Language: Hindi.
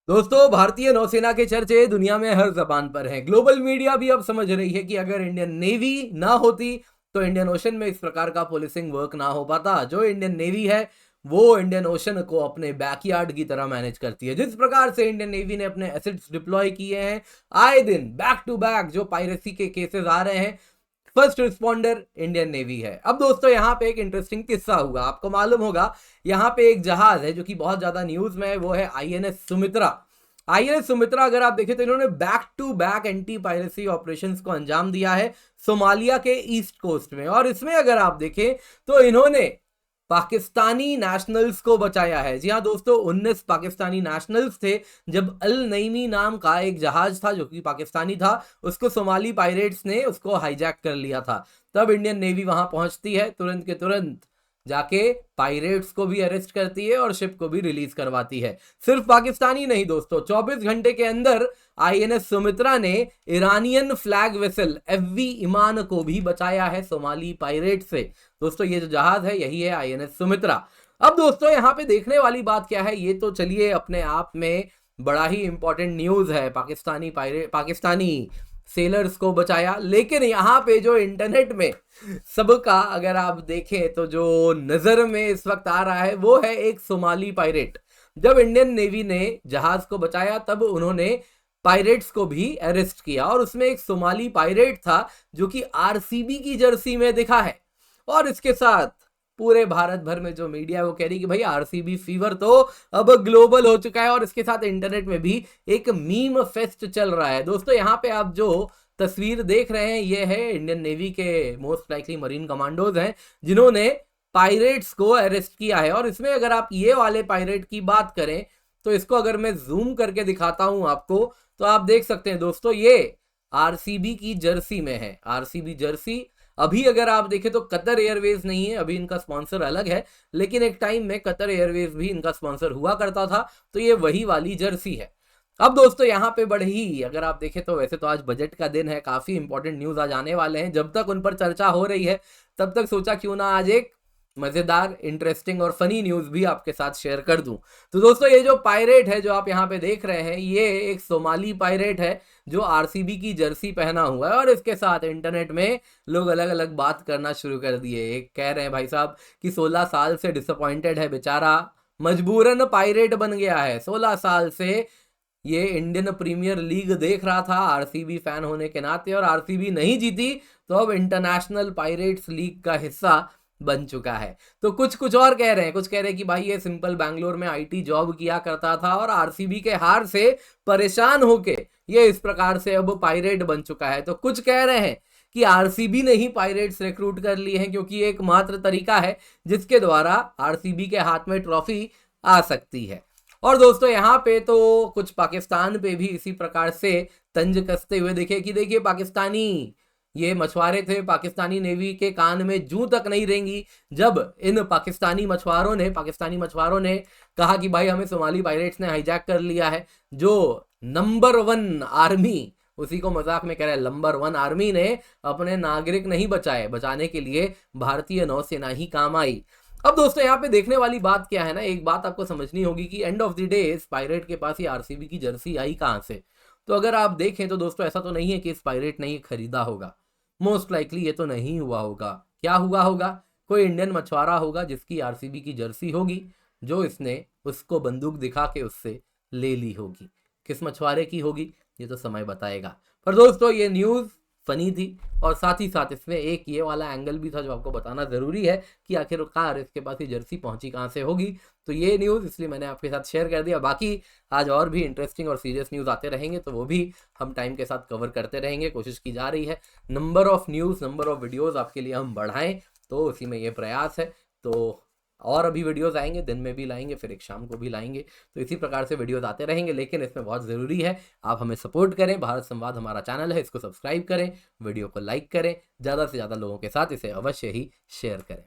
दोस्तों, भारतीय नौसेना के चर्चे दुनिया में हर जबान पर हैं। ग्लोबल मीडिया भी अब समझ रही है कि अगर इंडियन नेवी ना होती तो इंडियन ओशन में इस प्रकार का पुलिसिंग वर्क ना हो पाता। जो इंडियन नेवी है वो इंडियन ओशन को अपने बैकयार्ड की तरह मैनेज करती है। जिस प्रकार से इंडियन नेवी ने अपने एसिड्स डिप्लॉय किए हैं, आए दिन बैक टू बैक जो पायरेसी के केसेस आ रहे हैं, फर्स्ट रिस्पॉन्डर इंडियन नेवी है। अब दोस्तों, यहाँ पे एक इंटरेस्टिंग किस्सा हुआ। आपको मालूम होगा, यहाँ पे एक जहाज है जो कि बहुत ज्यादा न्यूज में है, वो है आईएनएस सुमित्रा। आईएनएस सुमित्रा अगर आप देखें तो इन्होंने back to back anti piracy operations को अंजाम दिया है सोमालिया के ईस्ट कोस्ट में। और इसमें अगर आप देखें तो इन्होंने पाकिस्तानी नेशनल्स को बचाया है। जी हाँ दोस्तों, 19 पाकिस्तानी नेशनल्स थे जब अल नईमी नाम का एक जहाज था जो कि पाकिस्तानी था, उसको सोमाली पायरेट्स ने उसको हाईजैक कर लिया था। तब इंडियन नेवी वहां पहुंचती है, तुरंत के तुरंत जाके पायरेट्स को भी अरेस्ट करती है और शिप को भी रिलीज करवाती है। सिर्फ पाकिस्तानी नहीं दोस्तों, 24 घंटे के अंदर आईएनएस सुमित्रा ने ईरानियन फ्लैग वेसल एफवी ईमान को भी बचाया है सोमाली पायरेट से। दोस्तों, ये जो जहाज है यही है आईएनएस सुमित्रा। अब दोस्तों, यहाँ पे देखने वाली बात क्या है, ये तो चलिए अपने आप में बड़ा ही इंपॉर्टेंट न्यूज है। पाकिस्तानी सेलर्स को बचाया, लेकिन यहाँ पे जो इंटरनेट में सबका अगर आप देखें तो जो नजर में इस वक्त आ रहा है वो है एक सोमाली पायरेट। जब इंडियन नेवी ने जहाज को बचाया तब उन्होंने पायरेट्स को भी अरेस्ट किया, और उसमें एक सोमाली पायरेट था जो कि आरसीबी की जर्सी में दिखा है। और इसके साथ पूरे भारत भर में जो मीडिया है वो कह रही कि भाई आरसीबी फीवर तो अब ग्लोबल हो चुका है। और इसके साथ इंटरनेट में भी एक मीम फेस्ट चल रहा है। दोस्तों, यहाँ पे आप जो तस्वीर देख रहे हैं ये है इंडियन नेवी के मोस्ट लाइकली मरीन कमांडोज हैं जिन्होंने पायरेट्स को अरेस्ट किया है। और इसमें अगर आप ये वाले पायरेट की बात करें तो इसको अगर मैं जूम करके दिखाता हूं आपको तो आप देख सकते हैं दोस्तों, ये आरसीबी की जर्सी में है। आरसीबी जर्सी अभी अगर आप देखें तो कतर एयरवेज नहीं है, अभी इनका स्पॉन्सर अलग है, लेकिन एक टाइम में कतर एयरवेज भी इनका स्पॉन्सर हुआ करता था। तो ये वही वाली जर्सी है। अब दोस्तों, यहाँ पे बड़े ही अगर आप देखें तो वैसे तो आज बजट का दिन है, काफी इंपॉर्टेंट न्यूज आज आने वाले हैं। जब तक उन पर चर्चा हो रही है तब तक सोचा क्यों ना आज एक मजेदार, इंटरेस्टिंग और फनी न्यूज भी आपके साथ शेयर कर दूं। तो दोस्तों, ये जो पायरेट है जो आप यहाँ पे देख रहे हैं ये एक सोमाली पायरेट है जो आरसीबी की जर्सी पहना हुआ है। और इसके साथ इंटरनेट में लोग अलग अलग बात करना शुरू कर दिए। एक कह रहे हैं भाई साहब कि 16 साल से डिसअपॉइंटेड है बेचारा, मजबूरन पायरेट बन गया है। 16 साल से ये इंडियन प्रीमियर लीग देख रहा था आरसीबी फैन होने के नाते, और आरसीबी नहीं जीती तो अब इंटरनेशनल पायरेट्स लीग का हिस्सा बन चुका है। तो कुछ और कह रहे हैं, कुछ कह रहे हैं कि भाई ये सिंपल बैंगलोर में आईटी जॉब किया करता था और आरसीबी के हार से परेशान होके ये इस प्रकार से अब पायरेट बन चुका है। तो कुछ कह रहे हैं कि आरसीबी ने ही पायरेट्स रिक्रूट कर लिए हैं क्योंकि ये एकमात्र तरीका है जिसके द्वारा आरसीबी के हाथ में ट्रॉफी आ सकती है। और दोस्तों, यहाँ पे तो कुछ पाकिस्तान पे भी इसी प्रकार से तंज कसते हुए देखे कि देखिए पाकिस्तानी ये मछुआरे थे, पाकिस्तानी नेवी के कान में जूं तक नहीं रेंगी जब इन पाकिस्तानी मछुआरों ने कहा कि भाई हमें सोमाली पायरेट्स ने हाईजैक कर लिया है। जो नंबर 1 आर्मी, उसी को मजाक में कह रहे हैं, नंबर 1 आर्मी ने अपने नागरिक नहीं बचाए, बचाने के लिए भारतीय नौसेना ही काम आई। अब दोस्तों, यहाँ पे देखने वाली बात क्या है ना, एक बात आपको समझनी होगी कि एंड ऑफ द डे इस पायरेट के पास ही आरसीबी की जर्सी आई कहां से। तो अगर आप देखें तो दोस्तों, ऐसा तो नहीं है कि इस पायरेट ने ये खरीदा होगा। मोस्ट लाइकली ये तो नहीं हुआ होगा। क्या हुआ होगा, कोई इंडियन मछुआरा होगा जिसकी आरसीबी की जर्सी होगी, जो इसने उसको बंदूक दिखा के उससे ले ली होगी। किस मछुआरे की होगी ये तो समय बताएगा। पर दोस्तों, ये न्यूज फनी थी और साथ ही साथ इसमें एक ये वाला एंगल भी था जो आपको बताना जरूरी है कि आखिरकार इसके पास ये जर्सी पहुंची कहां से होगी। तो ये न्यूज इसलिए मैंने आपके साथ शेयर कर दिया। बाकी आज और भी इंटरेस्टिंग और सीरियस न्यूज आते रहेंगे तो वो भी हम टाइम के साथ कवर करते रहेंगे। कोशिश की जा रही है number of news, number of videos आपके लिए हम बढ़ाएं, तो उसी में ये प्रयास है। तो और अभी वीडियोस आएंगे, दिन में भी लाएंगे, फिर एक शाम को भी लाएंगे। तो इसी प्रकार से वीडियोस आते रहेंगे, लेकिन इसमें बहुत ज़रूरी है आप हमें सपोर्ट करें। भारत संवाद हमारा चैनल है, इसको सब्सक्राइब करें, वीडियो को लाइक करें, ज़्यादा से ज़्यादा लोगों के साथ इसे अवश्य ही शेयर करें।